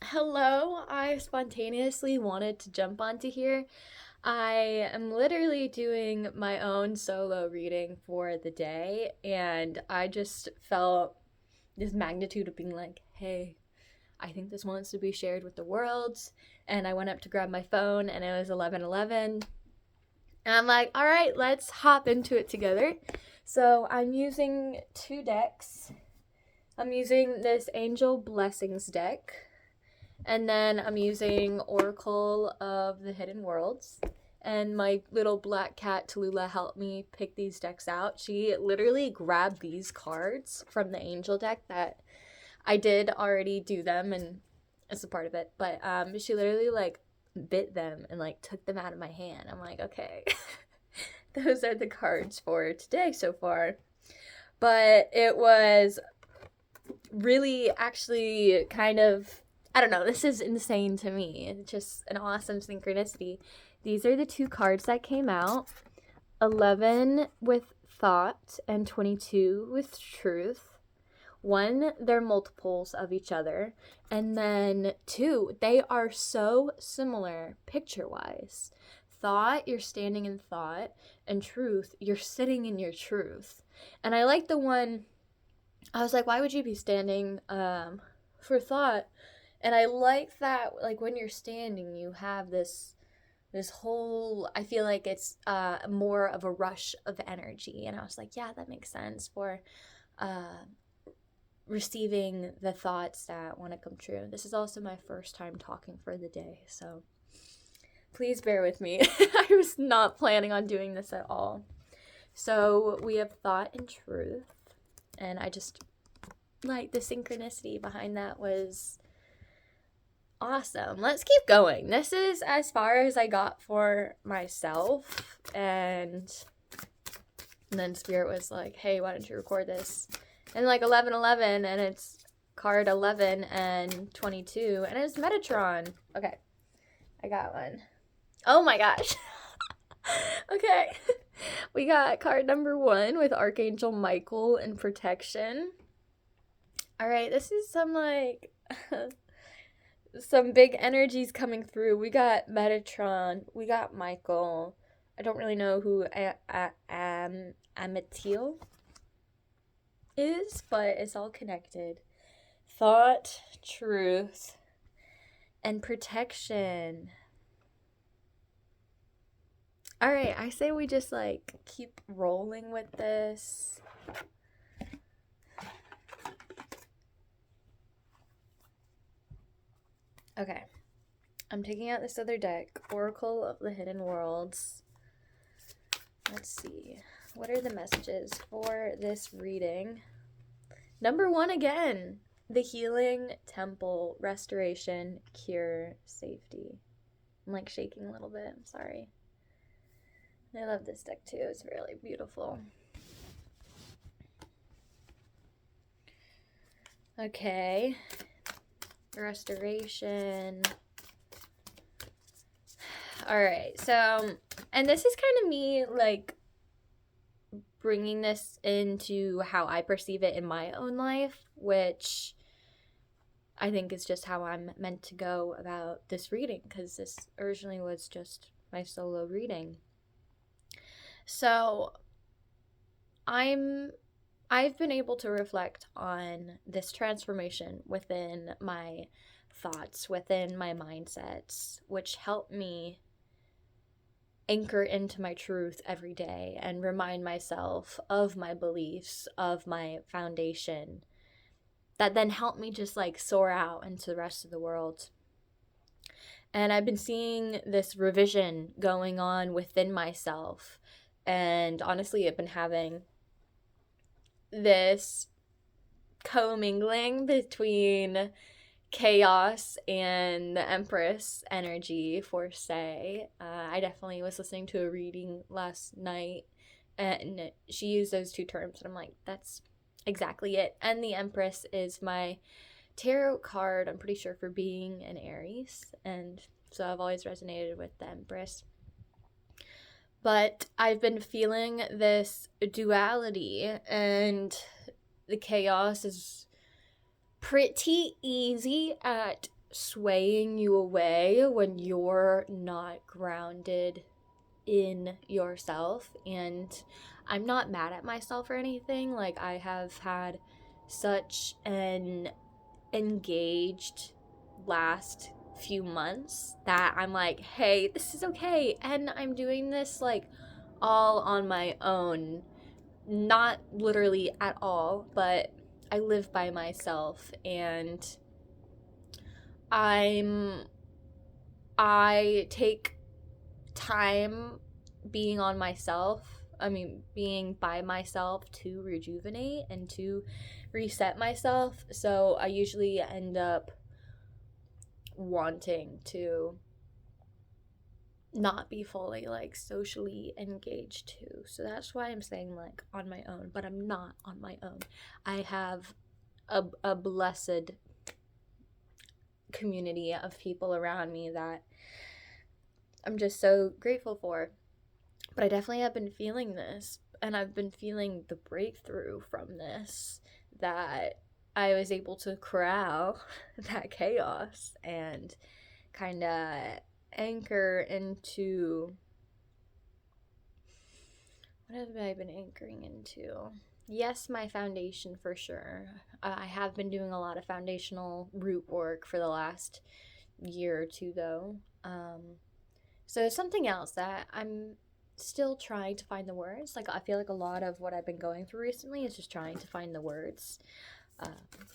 Hello, I spontaneously wanted to jump onto here. I am literally doing my own solo reading for the day, and I just felt this magnitude of being like, hey, I think this wants to be shared with the world. And I went up to grab my phone, and it was 11:11. And I'm like, all right, let's hop into it together. So I'm using two decks. I'm using this Angel Blessings deck. And then I'm using Oracle of the Hidden Worlds. And my little black cat Tallulah helped me pick these decks out. She literally grabbed these cards from the Angel deck that I did already do them and it's a part of it. But she literally like bit them and like took them out of my hand. I'm like, okay, those are the cards for today so far. But it was really actually kind of, I don't know, this is insane to me. It's just an awesome synchronicity. These are the two cards that came out. 11 with thought and 22 with truth. One, they're multiples of each other. And then two, they are so similar picture wise. Thought, you're standing in thought, and truth, you're sitting in your truth. And I like the one, I was like, why would you be standing for thought? And I like that, like when you're standing, you have this whole, I feel like it's more of a rush of energy. And I was like, yeah, that makes sense for receiving the thoughts that want to come true. This is also my first time talking for the day, so please bear with me. I was not planning on doing this at all. So we have thought and truth, and I just like the synchronicity behind that was awesome. Let's keep going. This is as far as I got for myself, and then Spirit was like, hey, why don't you record this? And like 11:11, and it's card 11 and 22, and it's Metatron. Okay, I got one. Oh my gosh. Okay. We got card number 1 with Archangel Michael and protection. All right, this is some like some big energies coming through. We got Metatron, we got Michael. I don't really know who Amatiel is, but it's all connected. Thought, truth, and protection. All right, I say we just like keep rolling with this. Okay, I'm taking out this other deck, Oracle of the Hidden Worlds. Let's see, what are the messages for this reading? Number 1 again, the healing, temple, restoration, cure, safety. I'm like shaking a little bit, I'm sorry. I love this deck too, it's really beautiful. Okay, restoration. Alright, so, and this is kind of me like bringing this into how I perceive it in my own life, which I think is just how I'm meant to go about this reading, because this originally was just my solo reading. So I've been able to reflect on this transformation within my thoughts, within my mindsets, which help me anchor into my truth every day and remind myself of my beliefs, of my foundation, that then help me just like soar out into the rest of the world. And I've been seeing this revision going on within myself. And honestly, I've been having this commingling between chaos and the Empress energy, for say. I definitely was listening to a reading last night, and she used those two terms, and I'm like, that's exactly it. And the Empress is my tarot card, I'm pretty sure, for being an Aries, and so I've always resonated with the Empress. But I've been feeling this duality, and the chaos is pretty easy at swaying you away when you're not grounded in yourself. And I'm not mad at myself or anything. Like, I have had such an engaged last few months that I'm like, hey, this is okay. And I'm doing this like all on my own. Not literally at all, but I live by myself, and I take time being on myself. Being by myself to rejuvenate and to reset myself. So I usually end up wanting to not be fully like socially engaged too. So that's why I'm saying like on my own, but I'm not on my own. I have a blessed community of people around me that I'm just so grateful for. But I definitely have been feeling this, and I've been feeling the breakthrough from this, that I was able to corral that chaos and kind of anchor into, what have I been anchoring into? Yes, my foundation for sure. I have been doing a lot of foundational root work for the last year or two, though. So something else that I'm still trying to find the words. Like, I feel like a lot of what I've been going through recently is just trying to find the words.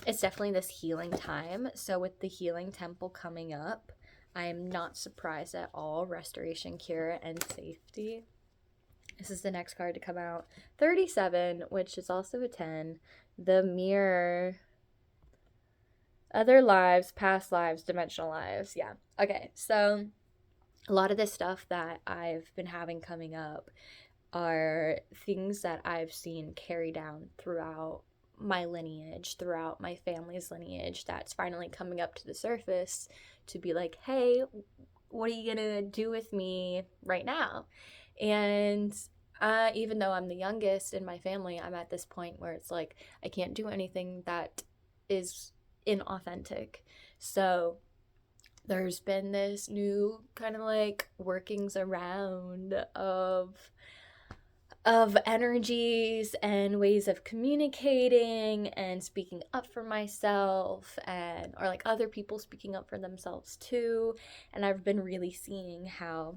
It's definitely this healing time. So with the healing temple coming up, I am not surprised at all. Restoration, cure, and safety. This is the next card to come out. 37, which is also a 10. The mirror. Other lives, past lives, dimensional lives. Yeah. Okay, so a lot of this stuff that I've been having coming up are things that I've seen carry down throughout my lineage, throughout my family's lineage, that's finally coming up to the surface to be like, hey, what are you gonna do with me right now? And even though I'm the youngest in my family, I'm at this point where it's like, I can't do anything that is inauthentic. So there's been this new kind of like workings around of energies and ways of communicating and speaking up for myself, and or like other people speaking up for themselves too. And I've been really seeing how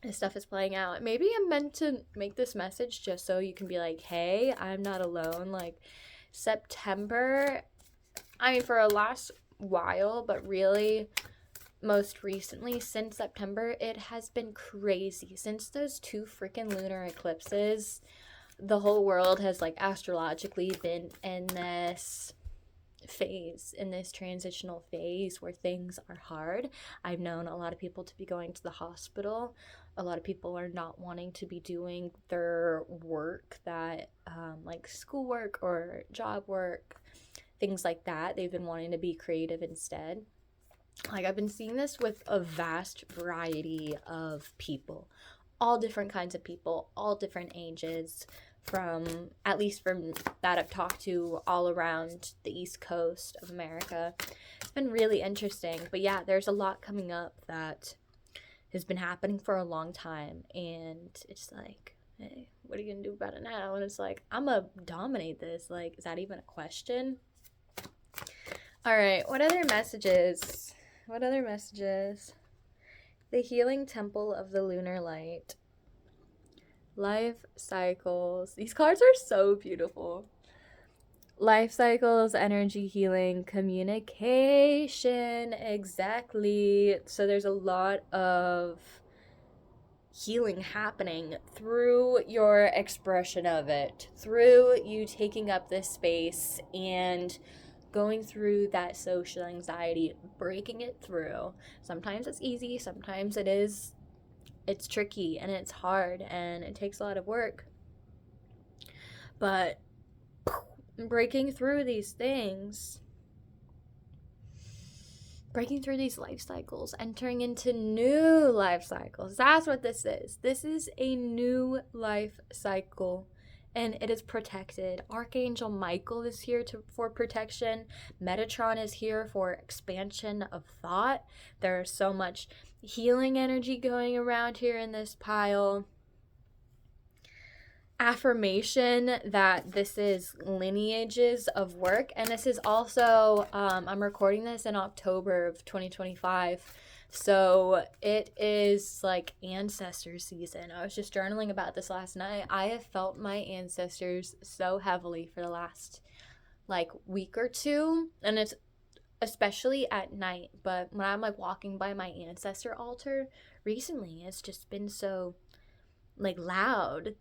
this stuff is playing out. Maybe I'm meant to make this message just so you can be like, hey, I'm not alone. Like, September, for a last while, but really most recently, since September, it has been crazy. Since those 2 freaking lunar eclipses, the whole world has like astrologically been in this phase, in this transitional phase where things are hard. I've known a lot of people to be going to the hospital. A lot of people are not wanting to be doing their work, that like schoolwork or job work, things like that. They've been wanting to be creative instead. Like, I've been seeing this with a vast variety of people, all different kinds of people, all different ages, at least from that I've talked to all around the East Coast of America. It's been really interesting. But yeah, there's a lot coming up that has been happening for a long time, and it's like, hey, what are you gonna do about it now? And it's like, I'm gonna dominate this. Like, is that even a question? All right, what other messages? The healing temple of the lunar light. Life cycles. These cards are so beautiful. Life cycles, energy healing, communication. Exactly. So there's a lot of healing happening through your expression of it, through you taking up this space and going through that social anxiety, breaking it through. Sometimes it's easy, sometimes it's tricky and it's hard and it takes a lot of work. But breaking through these things, breaking through these life cycles, entering into new life cycles. That's what this is. This is a new life cycle and it is protected. Archangel Michael is here for protection. Metatron is here for expansion of thought. There's so much healing energy going around here in this pile. Affirmation that this is lineages of work, and this is also I'm recording this in October of 2025, so it is like ancestor season. I was just journaling about this last night. I have felt my ancestors so heavily for the last like week or two, and it's especially at night, but when I'm like walking by my ancestor altar recently, it's just been so like loud,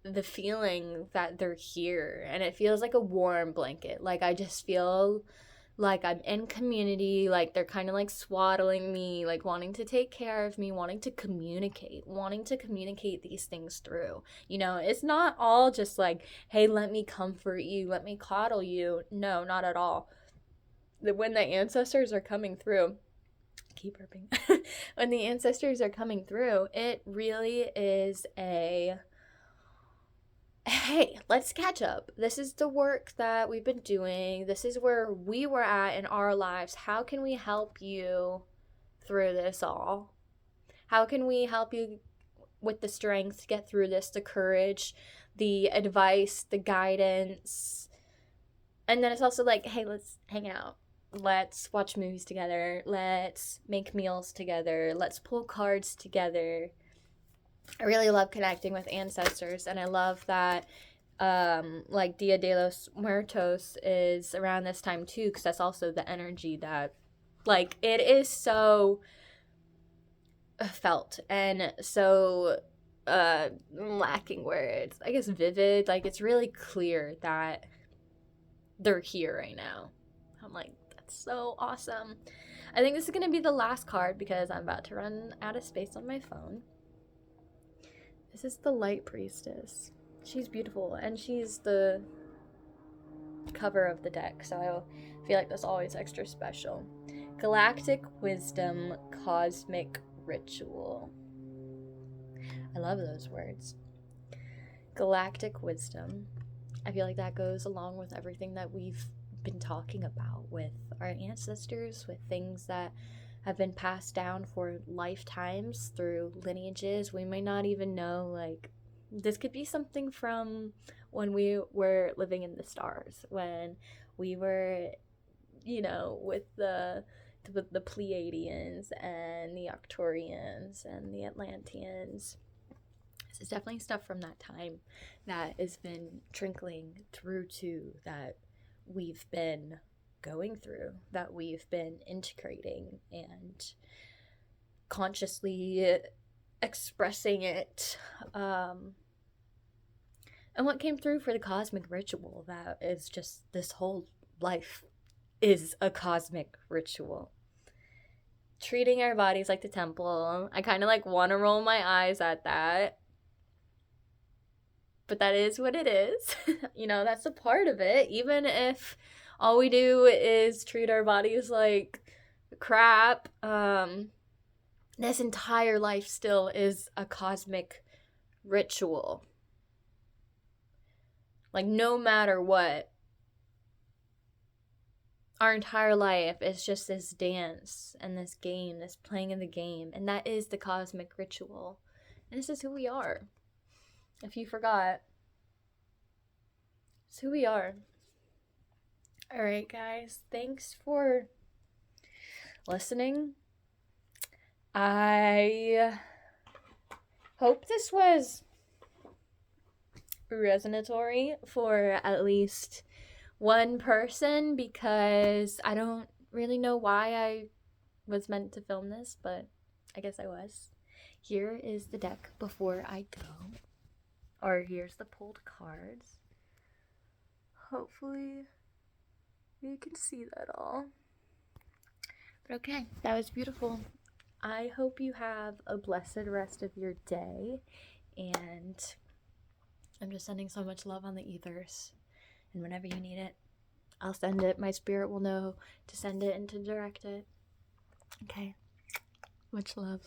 the feeling that they're here, and it feels like a warm blanket. Like I just feel like I'm in community, like they're kind of like swaddling me, like wanting to take care of me, wanting to communicate these things through. You know, it's not all just like, hey, let me comfort you, let me coddle you. No, not at all. When the ancestors are coming through, keep burping. When the ancestors are coming through, it really is a hey, let's catch up. This is the work that we've been doing. This is where we were at in our lives. How can we help you through this all? How can we help you with the strength to get through this, the courage, the advice, the guidance? And then it's also like, hey, let's hang out. Let's watch movies together. Let's make meals together. Let's pull cards together. I really love connecting with ancestors, and I love that like Dia de los Muertos is around this time too, because that's also the energy that like it is so felt and so lacking words, I guess vivid. Like it's really clear that they're here right now. I'm like, that's so awesome. I think this is going to be the last card because I'm about to run out of space on my phone. This is the Light Priestess. She's beautiful, and she's the cover of the deck, so I feel like that's always extra special. Galactic Wisdom, Cosmic Ritual. I love those words. Galactic Wisdom. I feel like that goes along with everything that we've been talking about with our ancestors, with things that have been passed down for lifetimes through lineages. We may not even know, like, this could be something from when we were living in the stars, when we were, you know, with the Pleiadians and the Arcturians and the Atlanteans. This is definitely stuff from that time that has been trickling through to that we've been going through, that we've been integrating and consciously expressing it. And what came through for the cosmic ritual, that is just this whole life is a cosmic ritual. Treating our bodies like the temple. I kind of like want to roll my eyes at that. But that is what it is. You know, that's a part of it. Even if all we do is treat our bodies like crap, this entire life still is a cosmic ritual. Like, no matter what, our entire life is just this dance and this game, this playing of the game. And that is the cosmic ritual. And this is who we are. If you forgot, it's who we are. All right, guys. Thanks for listening. I hope this was resonatory for at least one person, because I don't really know why I was meant to film this, but I guess I was. Here is the deck before I go. Or here's the pulled cards. Hopefully you can see that all. But okay, that was beautiful. I hope you have a blessed rest of your day, and I'm just sending so much love on the ethers, and whenever you need it, I'll send it. My spirit will know to send it and to direct it. Okay, much love.